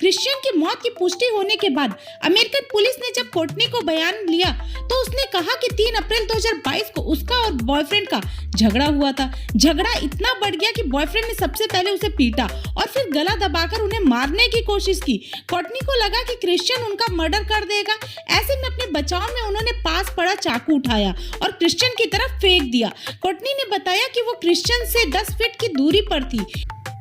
Christian की मौत की पुष्टि होने के बाद अमेरिकन पुलिस ने जब कोर्टनी को बयान लिया तो उसने कहा कि 3 अप्रैल 2022 को उसका और बॉयफ्रेंड का झगड़ा हुआ था। झगड़ा इतना बढ़ गया कि बॉयफ्रेंड ने सबसे पहले उसे पीटा और फिर गला दबाकर उन्हें मारने की कोशिश की। कोर्टनी को लगा कि क्रिश्चियन उनका मर्डर कर देगा। ऐसे में अपने बचाव में उन्होंने पास पड़ा चाकू उठाया और क्रिश्चियन की तरफ फेंक दिया। कोर्टनी ने बताया कि वो क्रिश्चियन से 10 फीट की दूरी पर थी।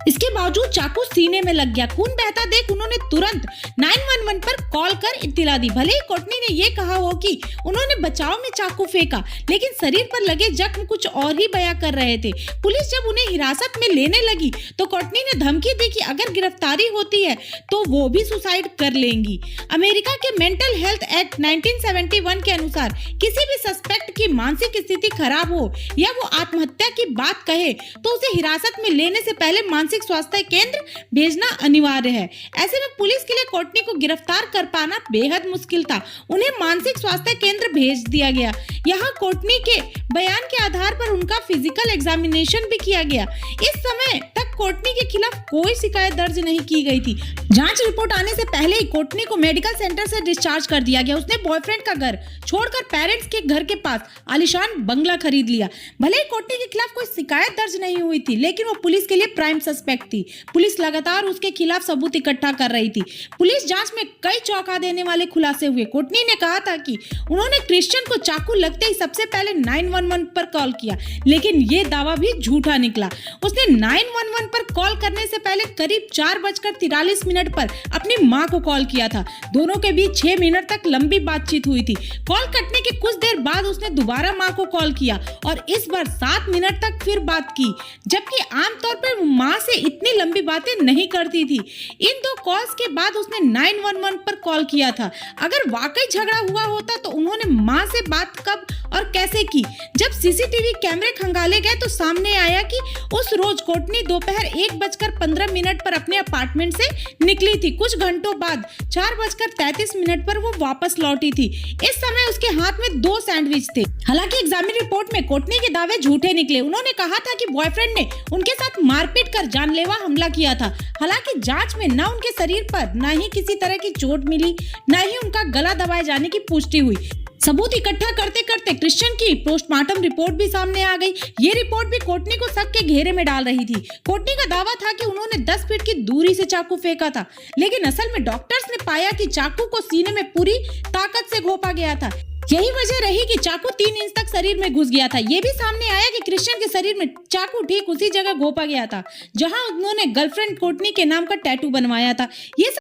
इसके बावजूद चाकू सीने में लग गया। खून बहता देख उन्होंने तुरंत 911 पर कॉल कर इत्तला दी। भले ही कोर्टनी ने ये कहा हो कि उन्होंने बचाव में चाकू फेंका, लेकिन शरीर पर लगे जख्म कुछ और ही बयां कर रहे थे। पुलिस जब उन्हें हिरासत में लेने लगी तो कोर्टनी ने धमकी दी कि अगर गिरफ्तारी होती है तो वो भी सुसाइड कर लेंगी। अमेरिका के मेंटल हेल्थ एक्ट 1971 के अनुसार किसी भी सस्पेक्ट की मानसिक स्थिति खराब हो या वो आत्महत्या की बात कहे तो उसे हिरासत में लेने से पहले मानसिक स्वास्थ्य केंद्र भेजना अनिवार्य है। ऐसे में पुलिस के लिए कोर्टनी को गिरफ्तार कर पाना बेहद मुश्किल था। उन्हें मानसिक स्वास्थ्य केंद्र भेज दिया गया। यहाँ कोर्टनी के बयान के आधार पर उनका फिजिकल एग्जामिनेशन भी किया गया। इस समय तक कोर्टनी के खिलाफ कोई शिकायत दर्ज नहीं की गई थी। जांच रिपोर्ट आने से पहले ही कोर्टनी को मेडिकल सेंटर से डिस्चार्ज कर दिया गया। उसने बॉयफ्रेंड का घर छोड़कर पेरेंट्स के घर के पास आलीशान बंगला खरीद लिया। भले ही कोर्टनी के खिलाफ कोई शिकायत दर्ज नहीं हुई थी, लेकिन वो पुलिस के लिए प्राइम सस्पेक्ट थी। पुलिस लगातार उसके खिलाफ सबूत इकट्ठा कर रही थी। पुलिस जांच में कई चौंका देने वाले खुलासे हुए। कोर्टनी ने कहा था कि उन्होंने क्रिश्चियन को चाकू लगते ही सबसे पहले 911 पर कॉल किया, लेकिन ये दावा भी झूठा निकला। उसने 911 पर कॉल करने से पहले करीब 4:43 पर अपनी मां को कॉल किया था। दोनों के बीच 6 मिनट तक लंबी बातचीत हुई थी। कॉल कटने के कुछ देर बाद उसने दोबारा मां को कॉल किया और इस बार 7 मिनट तक फिर बात की, जबकि आमतौर पर मां से इतनी लंबी बातें नहीं करती थी। इन 2 कॉल्स के बाद उसने 911 पर कॉल किया था। अगर वाकई झगड़ा हुआ होता तो उन्होंने मां से बात कब और कैसे की? जब सीसीटीवी कैमरे खंगाले गए तो सामने आया कि उस रोज कोर्टनी दोपहर 1:15 पर अपने अपार्टमेंट से निकली थी। कुछ घंटों बाद 4:33 पर वो वापस लौटी थी। इस समय उसके हाथ में 2 सैंडविच थे। हालांकि एग्जामिन रिपोर्ट में कोर्टनी के दावे झूठे निकले। उन्होंने कहा था कि बॉयफ्रेंड ने उनके साथ मारपीट कर जानलेवा हमला किया था। हालांकि जांच में न उनके शरीर पर न ही किसी तरह की चोट मिली, न ही उनका गला दबाए जाने की पुष्टि हुई। सबूत इकट्ठा करते करते क्रिश्चियन की पोस्टमार्टम रिपोर्ट भी सामने आ गई। ये रिपोर्ट भी कोर्टनी को शक के घेरे में डाल रही थी। कोर्टनी का दावा था कि उन्होंने 10 फीट की दूरी से चाकू फेंका था, लेकिन असल में डॉक्टर्स ने पाया कि चाकू को सीने में पूरी ताकत से घोंपा गया था। यही वजह रही कि चाकू 3 इंच तक शरीर में घुस गया था। ये भी सामने आया कि क्रिश्चियन के शरीर में चाकू ठीक उसी जगह घोंपा गया था जहां उन्होंने गर्लफ्रेंड कोर्टनी के नाम का टैटू बनवाया था। ये